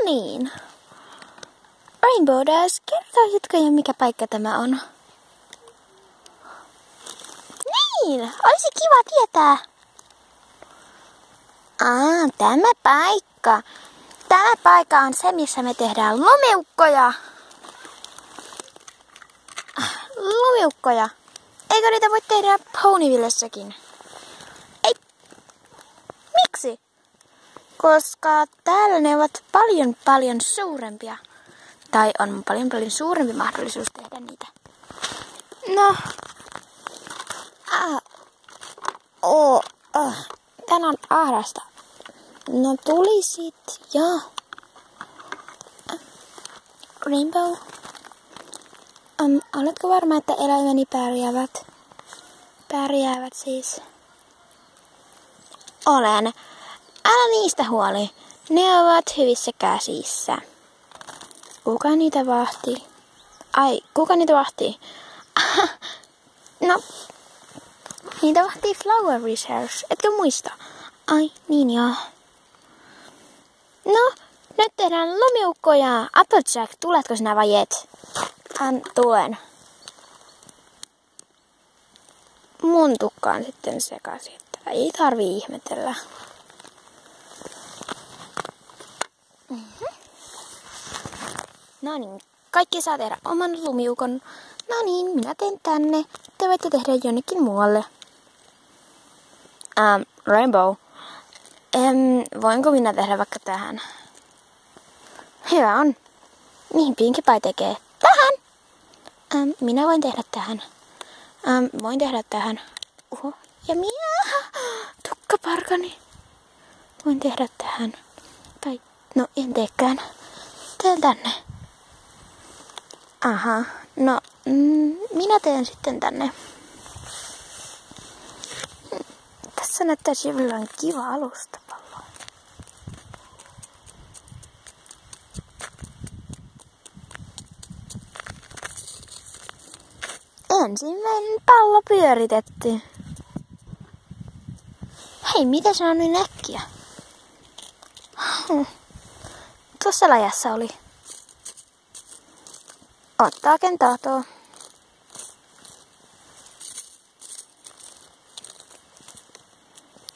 niin. Rainbow Dash, kertoisitko jo mikä paikka tämä on? Niin, olisi kiva tietää. Tämä paikka. Tämä paikka on se, missä me tehdään lumiukkoja. Lumiukkoja. Eikö niitä voi tehdä Ponyvillessäkin? Ei. Miksi? Koska täällä ne ovat paljon suurempia. Tai on paljon suurempi mahdollisuus tehdä niitä. No. Tän on ahdasta. No tulisit jo. Rainbow. Oletko varma, että eläimeni pärjäävät? Pärjäävät siis. Olen. Älä niistä huoli. Ne ovat hyvissä käsissä. Kuka niitä vahtii? Ai, kuka niitä vahtii? No, niitä vahtii Flower Research. Etkö muista? Ai, niin joo. No, nyt tehdään lumiukkoja. Applejack, tuletko sinä vai et? Tulen. Mun tukkaan sitten sekaisin, että ei tarvii ihmetellä. No niin, kaikki saa tehdä oman lumiukon. No niin, minä teen tänne. Te voitte tehdä jonnekin muualle. Rainbow. Voinko minä tehdä vaikka tähän? Hyvä on. Mihin Pinkie Pie tekee? Tähän! Minä voin tehdä tähän. Voin tehdä tähän. Ja minä. Tukkaparkani. Voin tehdä tähän. Tai, no en teekään. Teen tänne. Aha, no minä teen sitten tänne. Tässä näyttäisi olevan kiva alustapallo. Ensimmäinen pallo pyöritetty. Hei, mitä se on niin äkkiä? Tuossa läjässä oli. Ottaa kentautua.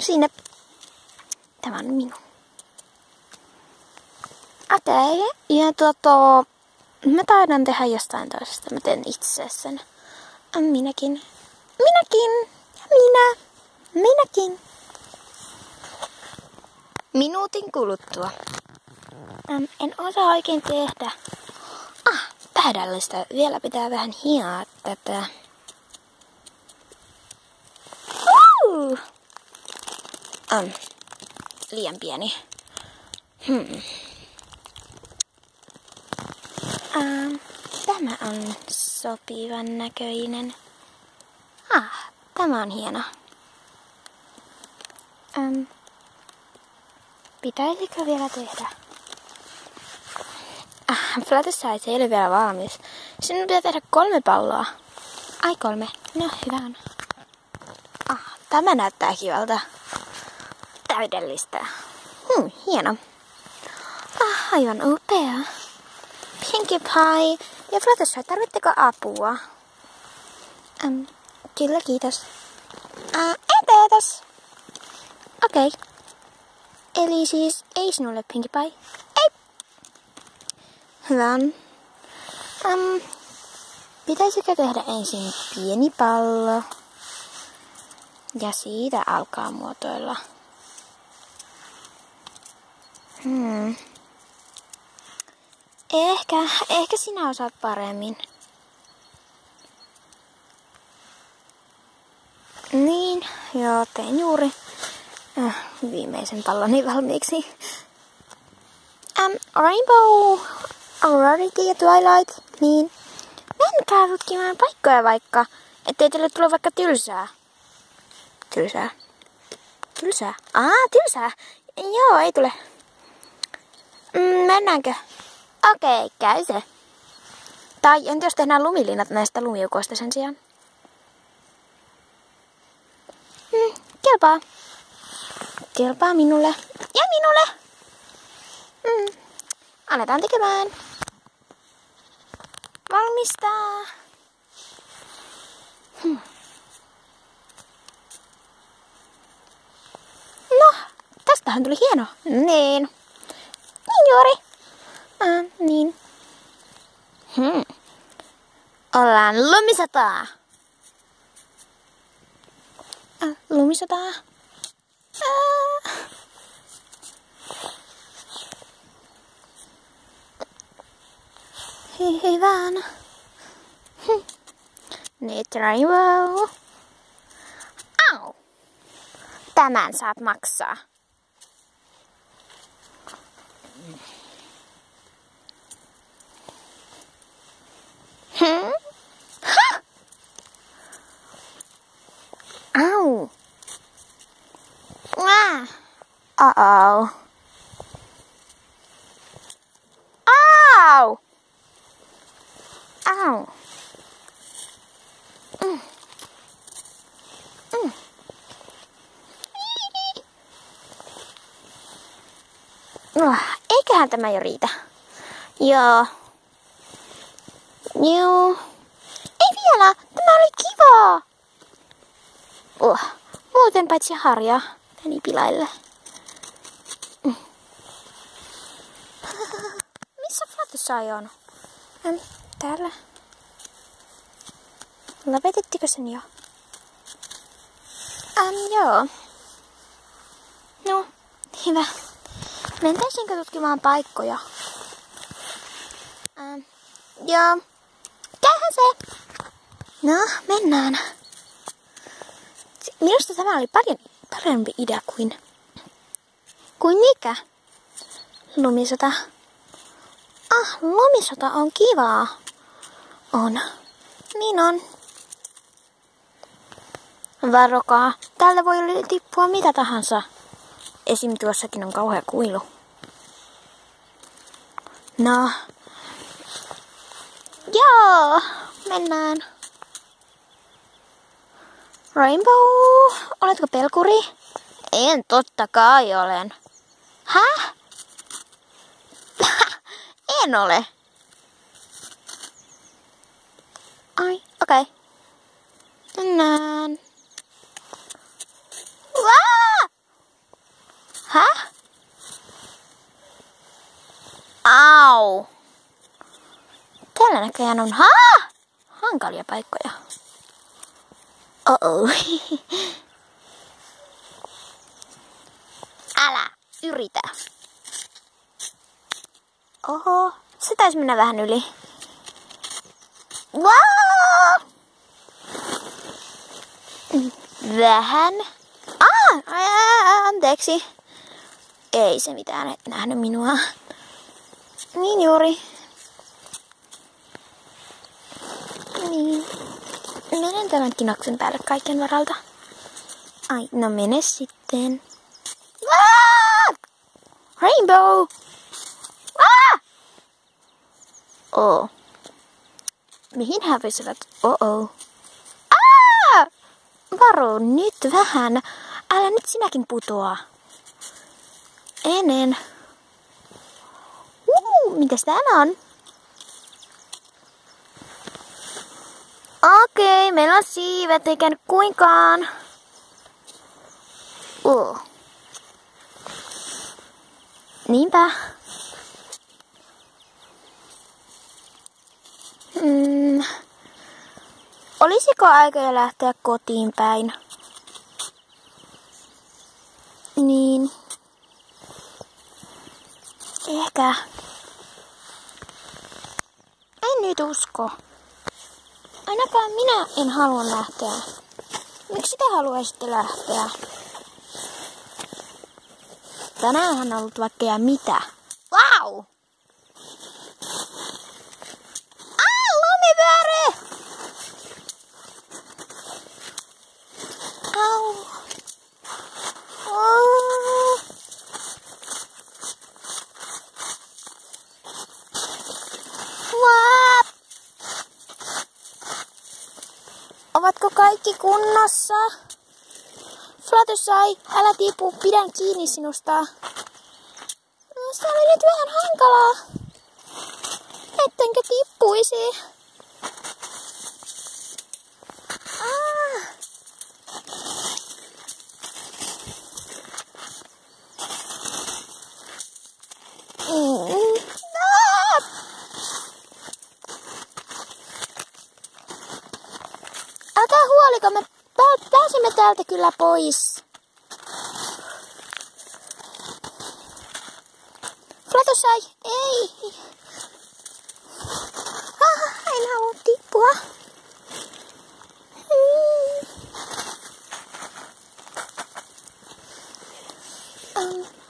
Sinne. Tämä on minun. Okei. Ja mä taidan tehdä jostain toisesta. Mä teen itse sen. Minäkin. Minäkin. Ja minäkin. Minuutin kuluttua. En osaa oikein tehdä. Tähdellistä. Vielä pitää vähän hioa tätä. Liian pieni. Tämä on sopivan näköinen. Tämä on hieno. Pitäisikö vielä tehdä? Fluttershy ei ole vielä valmis. Sinun pitää tehdä 3 palloa. Ai 3. No hyvä on. Tämä näyttää kivalta. Täydellistä. Hieno. Aivan upea. Pinkie Pie ja Fluttershy, tarvitteko apua? Kyllä, kiitos. Kiitos. Okei. Eli siis ei sinulle, Pinkie Pie. Ei. Hyvä on. Pitäisikö tehdä ensin pieni pallo? Ja siitä alkaa muotoilla. Ehkä sinä osaat paremmin. Niin, joo, tein juuri viimeisen palloni valmiiksi. Rainbow, Rarity ja Twilight, niin menkää tutkimaan paikkoja vaikka, ettei teille tule vaikka tylsää. Tylsää? Tylsää. Joo, ei tule. Mennäänkö? Okei, käy se. Tai entä jos tehdään lumiliinat näistä lumiukoista sen sijaan? Kelpaa minulle. Ja minulle. aletaan tekemään. Valmistaa. No, tästähän tuli hieno. Niin. Niin juuri. Niin. Ollaan lumisotaa. Lumisotaa. Hyvän. Nyt Rainbow. Au. Tämän saat maksaa. Ha! Au. Uh-oh. Ow! Ow. Eiköhän tämä jo riitä. Joo. Ei vielä. Tämä oli kivaa. Muuten paitsi Harja meni pilaille. Missä Fluttershy on? Täällä. Lopetitteko sen jo? Joo. No, hyvä. Mentäisinkö tutkimaan paikkoja? Joo. Käyhän se. No, mennään. Minusta tämä oli paljon parempi idea kuin mikä? Lumisota. Lumisota on kivaa. On. Niin on. Varokaa. Täältä voi tippua mitä tahansa. Esim. Tuossakin on kauhea kuilu. No. Joo. Mennään. Rainbow. Oletko pelkuri? En, totta kai olen. Häh? En ole. Ai, okei. Okay. Mennään. Häh? Au. Täällä näköjään on hankalia paikkoja. Älä yritä. Oho, se taisi mennä vähän yli. Vähän. Anteeksi. Ei se mitään, et nähnyt minua. Niin juuri. Niin. Menen tämän kinoksen päälle kaiken varalta. Ai, no mene sitten. Rainbow! Mihin hävisivät? Varo nyt vähän. Älä nyt sinäkin putoa. Ennen. Mitäs täällä on? Okei, meillä on siivet, eikä nyt kuinkaan. Niinpä. Olisiko aika jo lähteä kotiin päin? Niin. Ehkä. En nyt usko. Ainakaan minä en halua lähteä. Miksi te haluaisitte lähteä? Tänään on ollut vaikka ja mitä. Vau! Lumipyöry! Au! Ovatko kaikki kunnossa? Fluttershy, älä tipu, pidän kiinni sinusta. Tässä oli nyt vähän hankalaa. Ettenkö tippuisi? Älkää huoliko, me pääsimme täältä kyllä pois. Flatosai, ei. En halua tippua.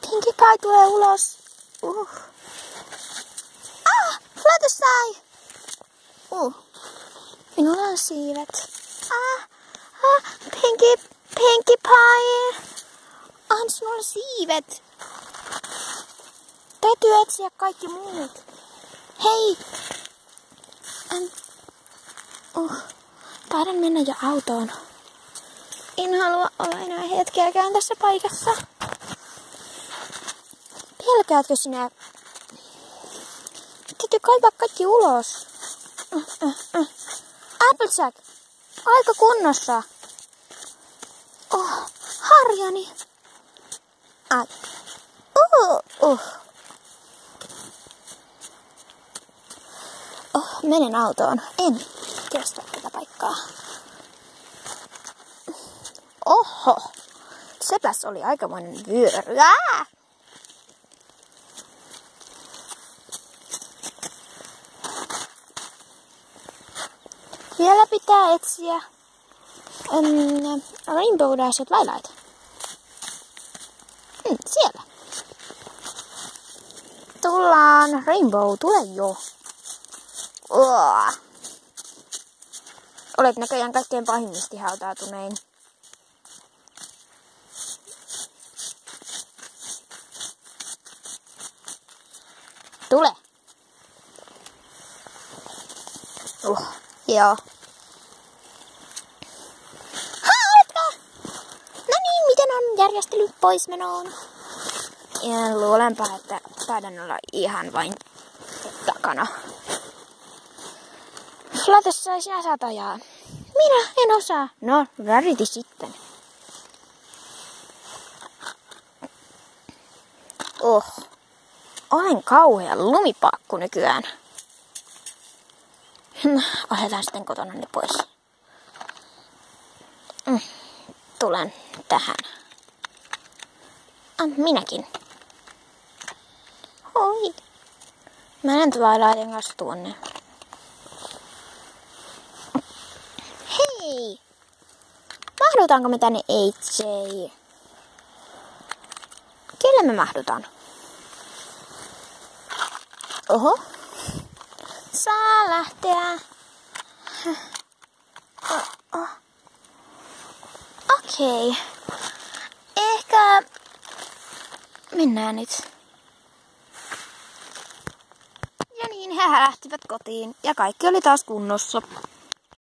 Pinkie Pie tulee ulos. Flatosai. Minulla on siivet. Pinkie Pie. Anna sinulla siivet. Täytyy etsiä kaikki muut. Hei! Taidan mennä jo autoon. En halua olla enää hetkeäkään tässä paikassa. Pelkäätkö sinä? Täytyy kaivaa kaikki ulos. Applejack! Aika kunnossa. Harjani. Ai. Menen autoon. En kestä tätä paikkaa. Oho. Sepäs oli aikamoinen vyöry. Vielä pitää etsiä Rainbow Dash ja Twilight. Siellä. Tullaan. Rainbow, tule jo. Olet näköjään kaikkein pahimmasti hautautunein. Tule. Joo. No niin, miten on järjestely poismenoon? Ja luulenpa, että taidan olla ihan vain takana. Flatossa sinä saat ajaa. Minä en osaa. No, Rarity sitten. Olen kauhea lumipakku nykyään. Otetaan sitten kotona ne pois. Tulen tähän. Minäkin. Hoi. Menen Twilightin kanssa tuonne. Hei! Mahdutaanko me tänne AJ? Kelle me mahdutaan? Oho. Saa lähteä. Okei. Ehkä mennään nyt. Ja niin he lähtivät kotiin ja kaikki oli taas kunnossa.